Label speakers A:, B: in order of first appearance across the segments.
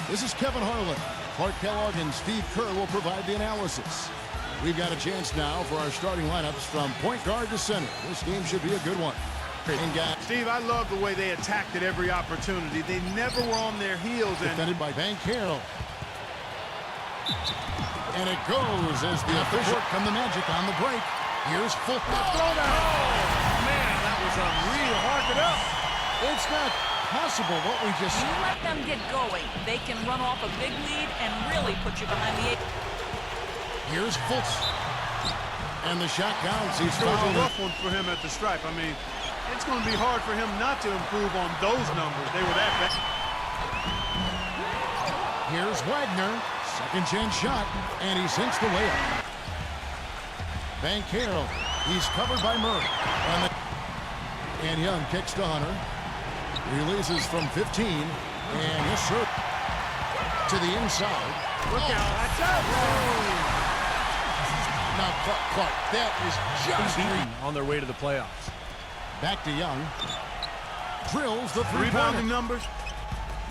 A: This is Kevin Harlan. Clark Kellogg and Steve Kerr will provide the analysis. We've got a chance now for our starting lineups from point guard to center. This game should be a good one.
B: Steve, I love the way they attacked at every opportunity. They never were on their heels.
A: Defended by Banchero. And it goes as the official come the Magic on the break. Here's football.
B: Throw that. Oh, man, that was unreal. Hark it up.
A: It's not possible what we just...
C: You let them get going. They can run off a big lead and really put you behind the 8.
A: Here's Fultz. And the shot counts. He's
B: It was
A: fouled.
B: a rough one for him at the stripe. I mean, it's going to be hard for him not to improve on those numbers. They were that bad.
A: Here's Wagner. Second chance shot. And he sinks the layup. Banchero. He's covered by Murray. And Young kicks to Hunter. Releases from 15. And yes, sir. To the inside.
B: Look out. That's up.
A: Now, Clark, that is just
D: on their way to the playoffs.
A: back to Young. Drills the
B: Rebounding
A: three-pointer.
B: numbers,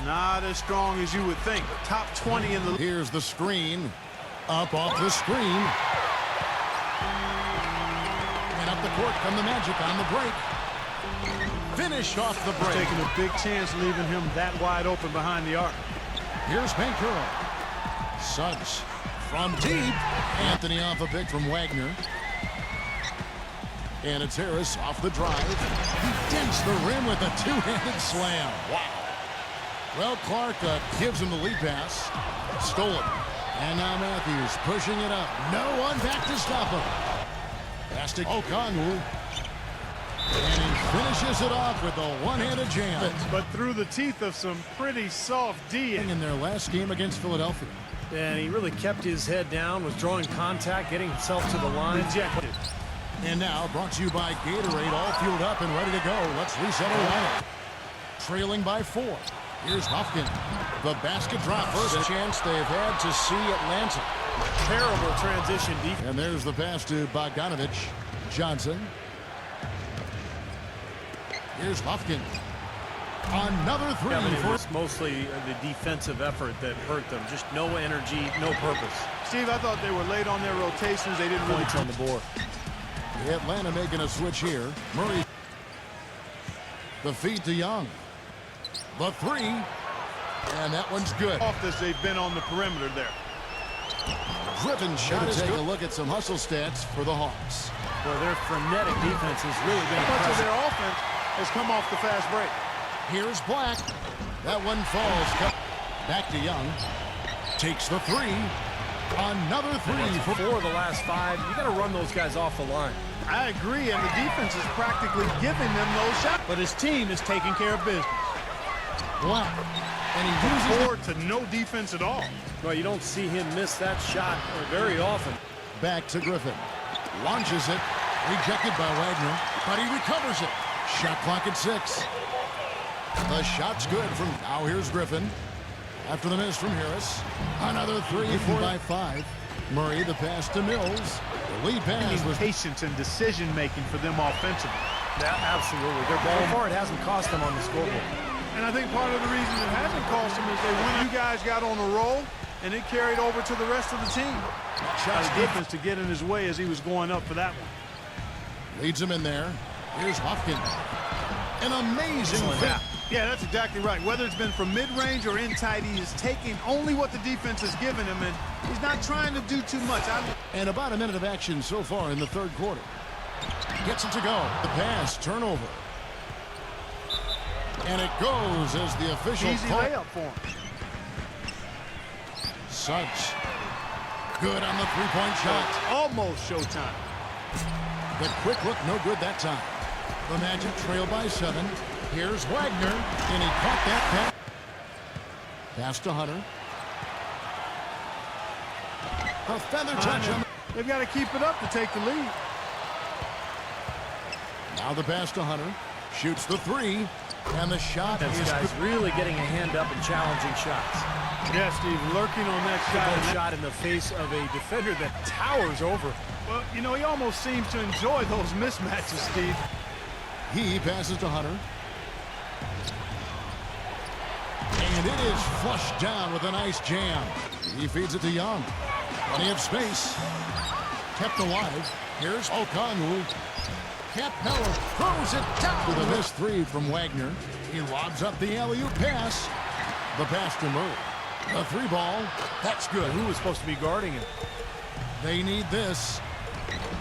B: not as strong as you would think. Top 20 in the league.
A: Here's the screen. Up off the screen. And up the court come the Magic on the break. Finish off the break.
B: Taking a big chance leaving him that wide open behind the arc.
A: Here's Banchero. Suggs from deep. Anthony off a pick from Wagner. And it's Harris off the drive. He dents the rim with a two-handed slam. Wow. Well, Clark gives him the lead pass. Stolen. And now Matthews pushing it up. No one back to stop him. Pass to Okongwu. And he finishes it off with a one-handed jam.
B: But through the teeth of some pretty soft D.
A: In their last game against Philadelphia.
D: And he really kept his head down, was drawing contact, getting himself to the line.
B: Rejected.
A: And now brought to you by Gatorade, all fueled up and ready to go. Let's reset our lineup. Trailing by 4. Here's Hofkin. The basket drop. First chance they've had to see Atlanta.
D: Terrible transition defense.
A: And there's the pass to Bogdanovich. Johnson. Here's Hofkin. Another three.
D: Yeah, it was mostly the defensive effort that hurt them. Just no energy, no purpose.
B: Steve, I thought they were late on their rotations. They didn't really
D: Points on the board.
A: Atlanta making a switch here. Murray. The feed to Young. The three. And that one's good.
B: off this. They've been on the perimeter there.
A: Griffin shot. Take a look at some hustle stats for the Hawks.
D: Boy, their frenetic defense has really been
B: Much of
D: impressive.
B: their offense has come off the fast break.
A: Here's Black. That one falls. Back to Young. Takes the three. Another three for
D: 4 of the last 5. You got to run those guys off the line.
B: I agree, and the defense is practically giving them those shots. But his team is taking care of business.
A: Black. And he uses
B: Forward to no defense at all.
D: Well, you don't see him miss that shot very often.
A: back to Griffin. Launches it. Rejected by Wagner. But he recovers it. Shot clock at 6. The shot's good from... Now here's Griffin. After the miss from Harris. Another three by 5. Murray, the pass to Mills. The lead pass was...
B: Patience and decision-making for them offensively.
D: Yeah, absolutely. Their ball far, it hasn't cost them on the scoreboard.
B: And I think part of the reason it hasn't cost them is you guys got on a roll, and it carried over to the rest of the team. Shots defense to get in his way as he was going up for that one.
A: Leads him in there. Here's Hofkin. An amazing fit.
B: Yeah, that's exactly right. Whether it's been from mid-range or in tight, he is taking only what the defense has given him, and he's not trying to do too much.
A: And about a minute of action so far in the third quarter. Gets it to go. The pass, turnover. And it goes as the official
B: Easy
A: call.
B: layup for him.
A: Suggs. Good on the three-point shot.
B: Almost showtime.
A: The quick look, no good that time. The Magic trail by 7. Here's Wagner, and he caught that pass. Pass to Hunter. A feather touch on.
B: They've got to keep it up to take the lead.
A: Now the pass to Hunter. Shoots the 3. And the shot
D: This
A: is
D: guy's really getting a hand up and challenging shots.
B: Yeah, Steve, lurking on that
D: That
B: shot.
D: shot in the face of a defender that towers over.
B: Well, you know, he almost seems to enjoy those mismatches, Steve.
A: He passes to Hunter. And It is flushed down with a nice jam. He feeds it to Young. Plenty of space. Kept alive. Here's Okongwu. Capella throws it down with a missed three from Wagner. He lobs up the alley-oop pass. The pass to Murray. The three ball. That's good.
D: Who was supposed to be guarding him?
A: They need this.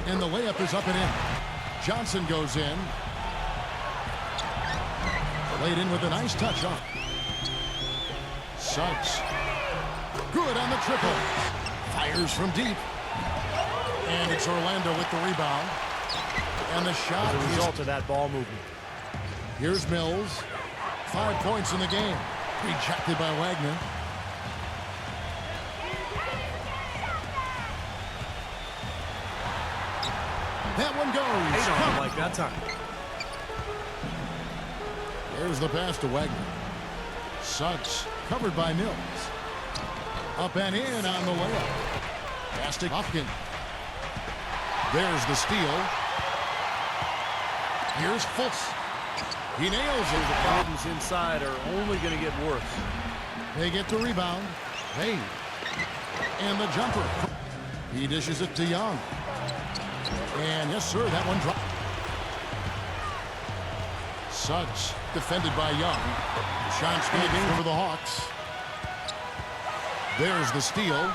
A: And the layup is up and in. Johnson goes in. Laid in with a nice touch off. Suggs. Good on the triple. Fires from deep. And it's Orlando with the rebound. And the shot
D: As a result of that ball movement.
A: Here's Mills. 5 points in the game. Rejected by Wagner. That one goes.
D: They don't like that time.
A: There's the pass to Wagner. Suggs covered by Mills. Up and in on the layup. Pass to Hopkins. There's the steal. Here's Fultz. He nails it.
D: The problems inside are only going to get worse.
A: They get the rebound. Hey. And the jumper. He dishes it to Young. And yes, sir, that one dropped. Suggs defended by Young. Shots taken for the Hawks. There's the steal.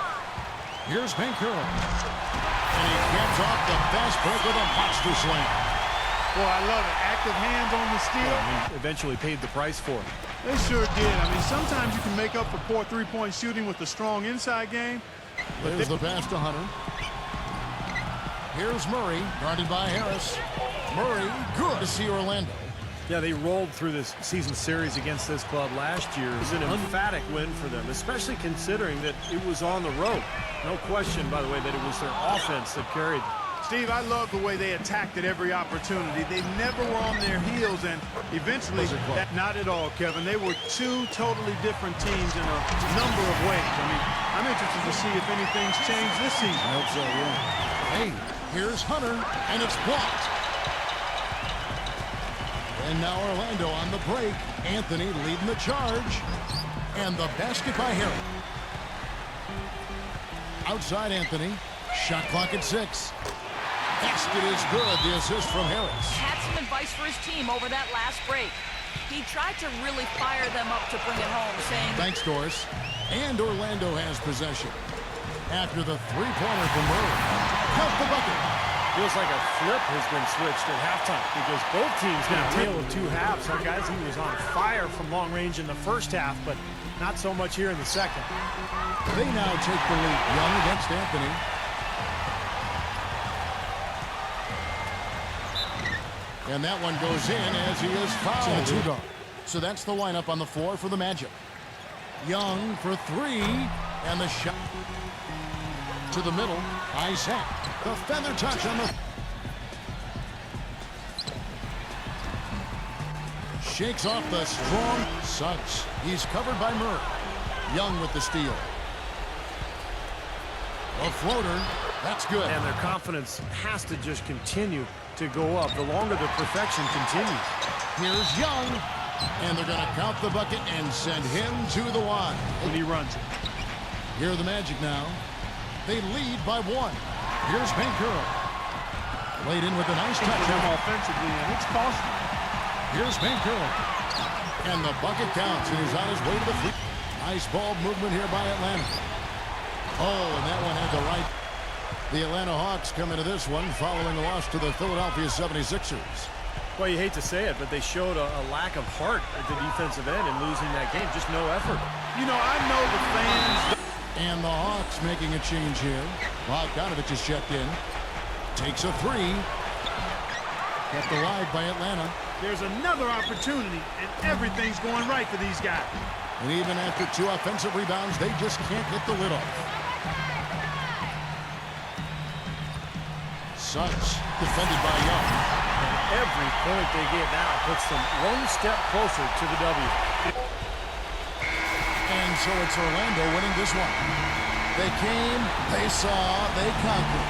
A: Here's Bankero. And he gets off the fast break with a monster slam.
B: Boy, I love it. Active hands on the steal.
D: He eventually paid the price for it.
B: They sure did. I mean, sometimes you can make up for poor three-point shooting with a strong inside game.
A: There's the pass to Hunter. Here's Murray, guarded by Harris. Murray, good to see Orlando.
D: Yeah, they rolled through this season series against this club last year. It was an emphatic win for them, especially considering that it was on the road. No question, by the way, that it was their offense that carried them.
B: Steve, I love the way they attacked at every opportunity. They never were on their heels, and eventually, not at all, Kevin. They were two totally different teams in a number of ways. I mean, I'm interested to see if anything's changed this season.
A: I hope so, yeah. Hey, here's Hunter, and it's blocked. And now Orlando on the break. Anthony leading the charge. And the basket by Harris. Outside Anthony. Shot clock at 6. Basket is good. The assist from Harris.
C: Had some advice for his team over that last break. He tried to really fire them up to bring it home, saying...
A: Thanks, Doris. And Orlando has possession. After the three-pointer from Murray. Count the bucket.
D: Feels like a flip has been switched at halftime because both teams got a tale of two halves. Our guys, he was on fire from long range in the first half, but not so much here in the second.
A: They now take the lead. Young against Anthony. And that one goes in as he is fouled. And a two-guard. So that's the lineup on the floor for the Magic. Young for three. And the shot to the middle. Isaac. The feather touch on the... Shakes off the strong Suggs. He's covered by Murray. Young with the steal. A floater. That's good.
D: And their confidence has to just continue to go up the longer the perfection continues.
A: Here's Young. And they're going to count the bucket and send him to the line.
B: When he runs it.
A: Here are the Magic now. They lead by 1. Here's Bankero. Laid in with a nice touch.
B: Them offensively, and it's costly.
A: Here's Bankero. And the bucket counts, and he's on his way to the free. Nice ball movement here by Atlanta. Oh, and that one had the right. The Atlanta Hawks come into this one following a loss to the Philadelphia 76ers.
D: Well, you hate to say it, but they showed a lack of heart at the defensive end in losing that game. Just no effort.
B: You know, I know the fans...
A: And the Hawks making a change here. Bogdanovich is checked in. Takes a three. Kept alive by Atlanta.
B: There's another opportunity, and everything's going right for these guys.
A: And even after 2 offensive rebounds, they just can't get the lid off. Suggs defended by Young.
D: And every point they get now puts them one step closer to the W.
A: And so it's Orlando winning this one. They came, they saw, they conquered.